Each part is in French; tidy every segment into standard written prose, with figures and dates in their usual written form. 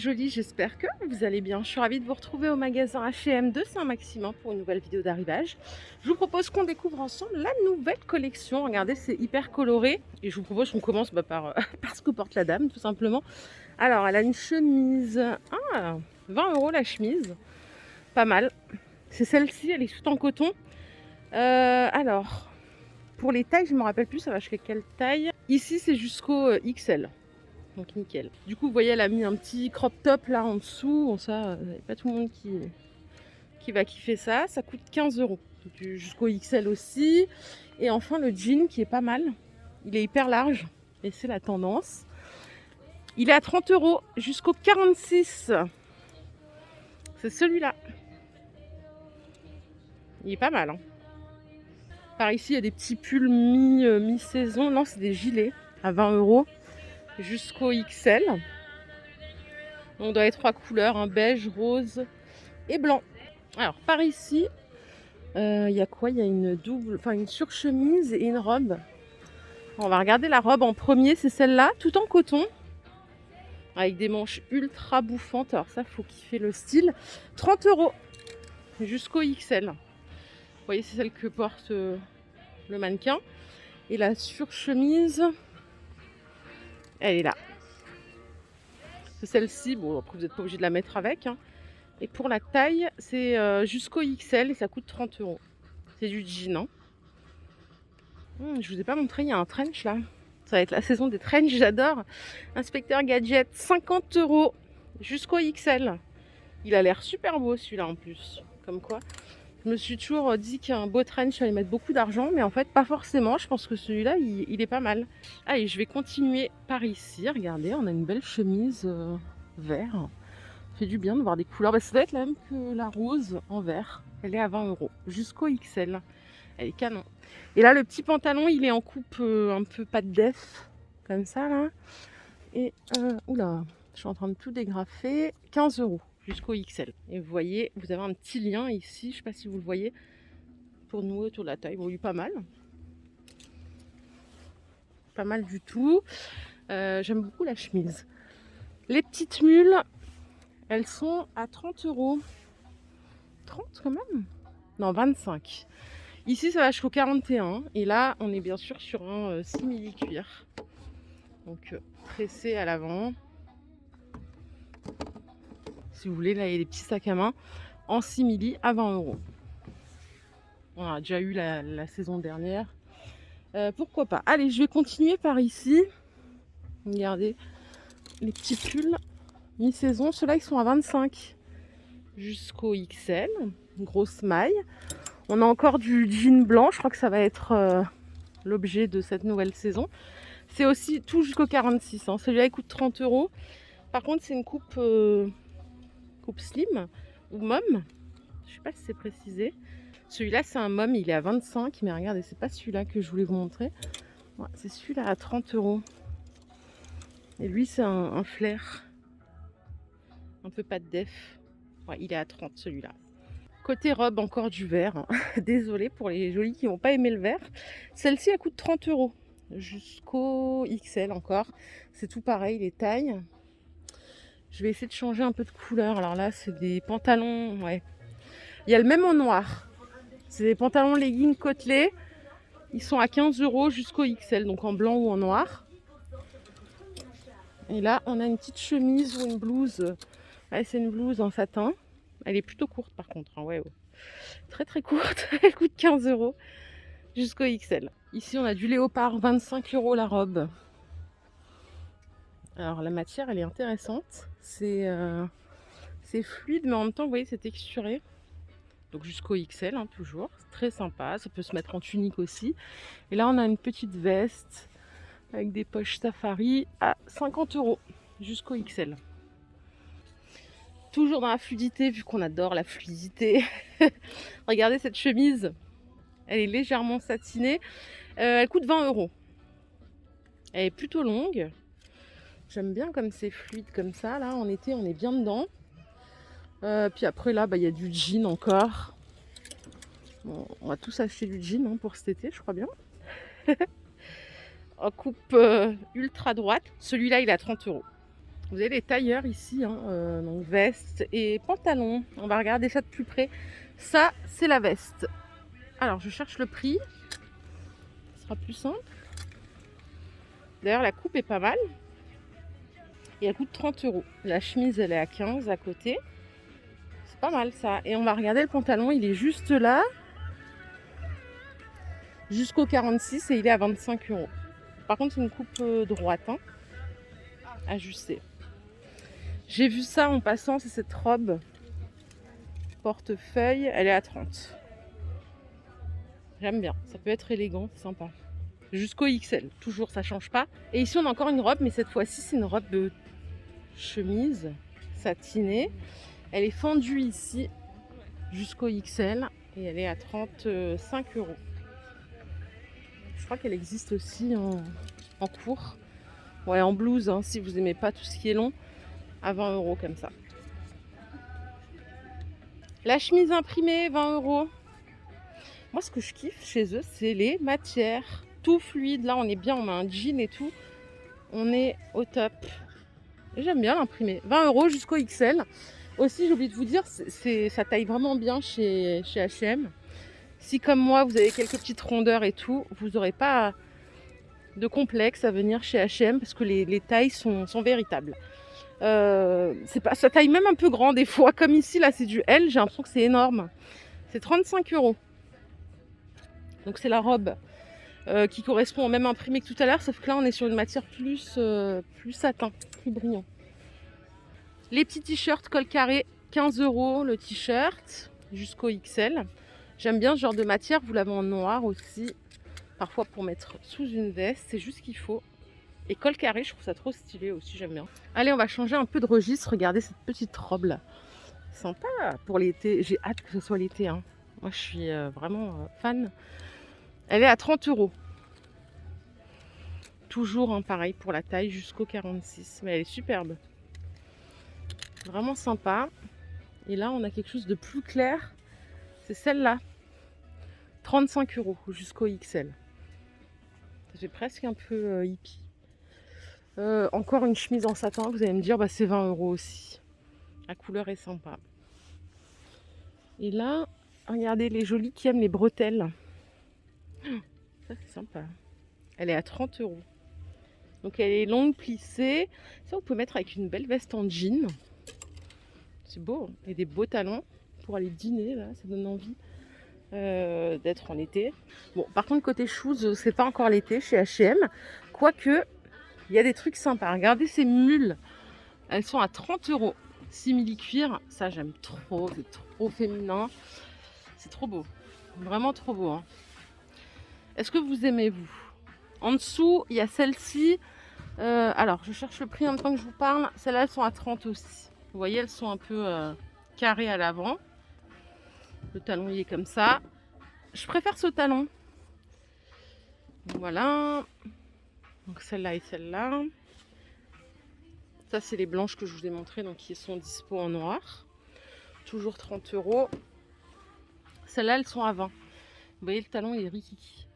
jolies, j'espère que vous allez bien. Je suis ravie de vous retrouver au magasin H&M de Saint-Maximin pour une nouvelle vidéo d'arrivage. Je vous propose qu'on découvre ensemble la nouvelle collection. Regardez, c'est hyper coloré. Et je vous propose qu'on commence par ce que porte la dame, tout simplement. Alors, elle a une chemise. 20 € la chemise. Pas mal. C'est celle-ci, elle est toute en coton. Alors, pour les tailles, je ne me rappelle plus, ça va jusqu'à quelle taille. Ici, c'est jusqu'au XL. Donc nickel. Du coup, vous voyez, elle a mis un petit crop top là en dessous. Bon, ça, il n'y a pas tout le monde qui va kiffer ça. Ça coûte 15 €. Jusqu'au XL aussi. Et enfin, le jean qui est pas mal. Il est hyper large. Et c'est la tendance. Il est à 30 € jusqu'au 46. C'est celui-là. Il est pas mal. Hein. Par ici, il y a des petits pulls mi-saison. Non, c'est des gilets à 20 € jusqu'au XL. On doit être 3 couleurs, un beige, rose et blanc. Alors par ici, il y a quoi? Il y a une surchemise et une robe. On va regarder la robe en premier, c'est celle-là, tout en coton, avec des manches ultra bouffantes. Alors ça, faut kiffer le style. 30 € jusqu'au XL. Vous voyez, c'est celle que porte le mannequin. Et la surchemise, elle est là. C'est celle-ci. Bon, après, vous n'êtes pas obligé de la mettre avec. Hein. Et pour la taille, c'est jusqu'au XL et ça coûte 30 €. C'est du jean. Hein. Je vous ai pas montré, il y a un trench là. Ça va être la saison des trench, j'adore. Inspecteur Gadget, 50 € jusqu'au XL. Il a l'air super beau celui-là en plus. Comme quoi, je me suis toujours dit qu'un beau trench allait mettre beaucoup d'argent, mais en fait pas forcément. Je pense que celui-là, il est pas mal. Allez, je vais continuer par ici. Regardez, on a une belle chemise vert. Ça fait du bien de voir des couleurs. Ça doit être la même que la rose en vert. Elle est à 20 € jusqu'au XL. Elle est canon. Et là, le petit pantalon, il est en coupe un peu pas de def, comme ça là. Et oula, je suis en train de tout dégrafer. 15 € jusqu'au XL. Et vous voyez, vous avez un petit lien ici, je sais pas si vous le voyez, pour nouer autour de la taille. Bon, il est pas mal. Pas mal du tout. J'aime beaucoup la chemise. Les petites mules, elles sont à 30 €. 30 quand même? Non, 25. Ici, ça va jusqu'au 41. Et là, on est bien sûr sur un simili cuir. Donc, tressé à l'avant. Si vous voulez, là, il y a des petits sacs à main en simili à 20 €. On a déjà eu la saison dernière. Pourquoi pas? Allez, je vais continuer par ici. Regardez, les petits pulls mi-saison. Ceux-là, ils sont à 25 jusqu'au XL. Grosse maille. On a encore du jean blanc. Je crois que ça va être l'objet de cette nouvelle saison. C'est aussi tout jusqu'au 46. Hein. Celui-là, il coûte 30 €. Par contre, c'est une coupe slim ou mom. Je ne sais pas si c'est précisé. Celui-là, c'est un mom. Il est à 25. Mais regardez, c'est pas celui-là que je voulais vous montrer. Ouais, c'est celui-là à 30 €. Et lui, c'est un flair. Un peu pas de def. Ouais, il est à 30 celui-là. Côté robe, encore du vert. Hein. Désolée pour les jolis qui n'ont pas aimé le vert. Celle-ci, elle coûte 30 € jusqu'au XL encore. C'est tout pareil, les tailles. Je vais essayer de changer un peu de couleur. Alors là, c'est des pantalons. Ouais. Il y a le même en noir. C'est des pantalons leggings côtelés. Ils sont à 15 € jusqu'au XL, donc en blanc ou en noir. Et là, on a une petite chemise ou une blouse. Ouais, c'est une blouse en satin. Elle est plutôt courte par contre. Hein. Ouais. Très très courte. Elle coûte 15 € jusqu'au XL. Ici, on a du léopard, 25 € la robe. Alors, la matière, elle est intéressante. C'est fluide, mais en même temps, vous voyez, c'est texturé. Donc, jusqu'au XL, hein, toujours. C'est très sympa. Ça peut se mettre en tunique aussi. Et là, on a une petite veste avec des poches safari à 50 € jusqu'au XL. Toujours dans la fluidité, vu qu'on adore la fluidité. Regardez cette chemise. Elle est légèrement satinée. Elle coûte 20 €. Elle est plutôt longue. J'aime bien comme c'est fluide comme ça. Là, en été, on est bien dedans. Puis après, là, il y a du jean encore. Bon, on va tous acheter du jean hein, pour cet été, je crois bien. En coupe ultra droite. Celui-là, il est à 30 €. Vous avez les tailleurs ici, hein, donc veste et pantalon. On va regarder ça de plus près. Ça, c'est la veste. Alors, je cherche le prix. Ce sera plus simple. D'ailleurs, la coupe est pas mal. Et elle coûte 30 €. La chemise, elle est à 15 à côté. C'est pas mal ça. Et on va regarder le pantalon. Il est juste là. Jusqu'au 46 et il est à 25 €. Par contre, c'est une coupe droite. Hein, ajustée. J'ai vu ça en passant. C'est cette robe. Portefeuille. Elle est à 30. J'aime bien. Ça peut être élégant. C'est sympa. Jusqu'au XL. Toujours, ça change pas. Et ici, on a encore une robe. Mais cette fois-ci, c'est une robe de chemise satinée. Elle est fendue ici jusqu'au XL et elle est à 35 €. Je crois qu'elle existe aussi en court. Ouais, en blouse, hein, si vous aimez pas tout ce qui est long, à 20 € comme ça. La chemise imprimée, 20 €. Moi, ce que je kiffe chez eux, c'est les matières. Tout fluide. Là, on est bien, on met un jean et tout. On est au top. J'aime bien l'imprimer. 20 € jusqu'au XL. Aussi, j'ai oublié de vous dire, ça taille vraiment bien chez H&M. Si comme moi, vous avez quelques petites rondeurs et tout, vous n'aurez pas de complexe à venir chez H&M parce que les tailles sont véritables. Ça taille même un peu grand des fois. Comme ici, là, c'est du L. J'ai l'impression que c'est énorme. C'est 35 €. Donc, c'est la robe qui correspond au même imprimé que tout à l'heure. Sauf que là, on est sur une matière plus satin, plus brillant. Les petits t-shirts col carré, 15 € le t-shirt jusqu'au XL. J'aime bien ce genre de matière, vous l'avez en noir aussi, parfois pour mettre sous une veste, c'est juste ce qu'il faut. Et col carré, je trouve ça trop stylé aussi, j'aime bien. Allez, on va changer un peu de registre, regardez cette petite robe là. Sympa pour l'été, j'ai hâte que ce soit l'été. Hein. Moi je suis vraiment fan. Elle est à 30 €. Toujours pareil pour la taille jusqu'au 46, mais elle est superbe. Vraiment sympa. Et là, on a quelque chose de plus clair. C'est celle-là. 35 € jusqu'au XL. Ça fait presque un peu hippie. Encore une chemise en satin. Vous allez me dire, c'est 20 € aussi. La couleur est sympa. Et là, regardez les jolies qui aiment les bretelles. Ça, c'est sympa. Elle est à 30 €. Donc, elle est longue, plissée. Ça, on peut mettre avec une belle veste en jean. C'est beau. Et des beaux talons pour aller dîner. Là, ça donne envie d'être en été. Bon, par contre, côté shoes, c'est pas encore l'été chez H&M. Quoique, il y a des trucs sympas. Regardez ces mules. Elles sont à 30 €. Simili-cuir. Ça, j'aime trop. C'est trop féminin. C'est trop beau. Vraiment trop beau. Hein. Est-ce que vous aimez, vous? En dessous, il y a celle-ci. Alors, je cherche le prix en même temps que je vous parle. Celles-là, elles sont à 30 € aussi. Vous voyez, elles sont un peu carrées à l'avant. Le talon, il est comme ça. Je préfère ce talon. Voilà. Donc, celle-là et celle-là. Ça, c'est les blanches que je vous ai montrées, donc qui sont dispo en noir. Toujours 30 €. Celles-là, elles sont à 20. Vous voyez, le talon, il est rikiki.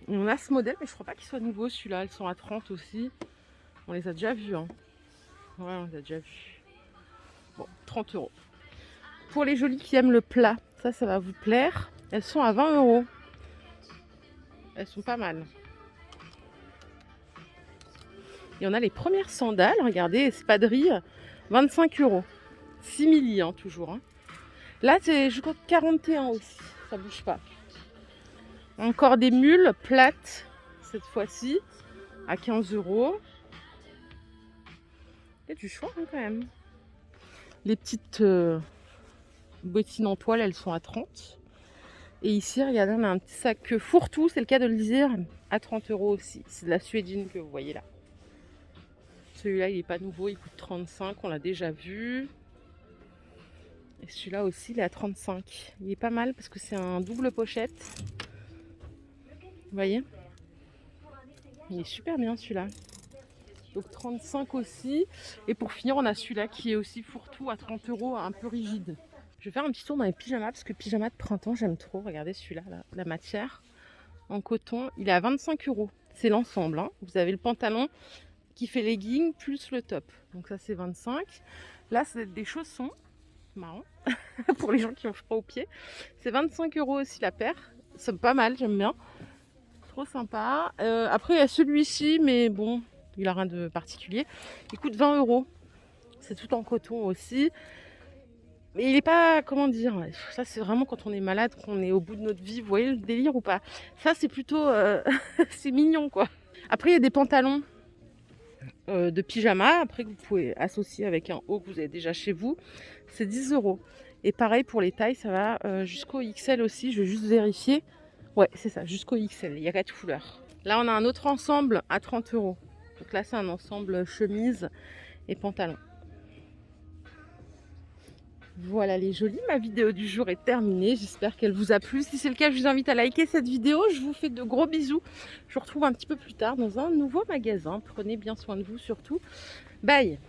On a ce modèle, mais je crois pas qu'il soit nouveau celui-là. Elles sont à 30 aussi. On les a déjà vus. Hein. Ouais, on les a déjà vus. Bon, 30 €. Pour les jolies qui aiment le plat, ça va vous plaire. Elles sont à 20 €. Elles sont pas mal. Et on a les premières sandales. Regardez, espadrilles, 25 €. Simili, hein, toujours. Hein. Là, c'est jusqu'au 41 aussi. Ça bouge pas. Encore des mules plates, cette fois-ci, à 15 €. Il y a du choix hein, quand même. Les petites bottines en toile, elles sont à 30. Et ici, regardez, on a un petit sac fourre-tout, c'est le cas de le dire, à 30 € aussi. C'est de la suédine que vous voyez là. Celui-là, il n'est pas nouveau, il coûte 35, on l'a déjà vu. Et celui-là aussi, il est à 35. Il est pas mal parce que c'est un double pochette. Vous voyez? Il est super bien celui-là. Donc 35 aussi. Et pour finir, on a celui-là qui est aussi fourre-tout à 30 €, un peu rigide. Je vais faire un petit tour dans les pyjamas parce que pyjama de printemps, j'aime trop. Regardez celui-là, là, la matière en coton. Il est à 25 €. C'est l'ensemble. Hein. Vous avez le pantalon qui fait legging plus le top. Donc ça c'est 25. Là c'est des chaussons, marrant, pour les gens qui ont froid aux pieds. C'est 25 € aussi la paire. C'est pas mal, j'aime bien. Trop sympa. Après il y a celui-ci, mais bon, il a rien de particulier. Il coûte 20 €. C'est tout en coton aussi. Mais il est pas, comment dire, ça c'est vraiment quand on est malade, qu'on est au bout de notre vie, vous voyez le délire ou pas? Ça c'est plutôt, c'est mignon quoi. Après il y a des pantalons de pyjama, après que vous pouvez associer avec un haut que vous avez déjà chez vous, c'est 10 €. Et pareil pour les tailles, ça va jusqu'au XL aussi, je vais juste vérifier. Ouais c'est ça, jusqu'au XL, il y a 4 couleurs. Là on a un autre ensemble à 30 €. Donc là c'est un ensemble chemise et pantalon. Voilà les jolis, ma vidéo du jour est terminée, j'espère qu'elle vous a plu. Si c'est le cas, je vous invite à liker cette vidéo, je vous fais de gros bisous. Je vous retrouve un petit peu plus tard dans un nouveau magasin. Prenez bien soin de vous surtout. Bye!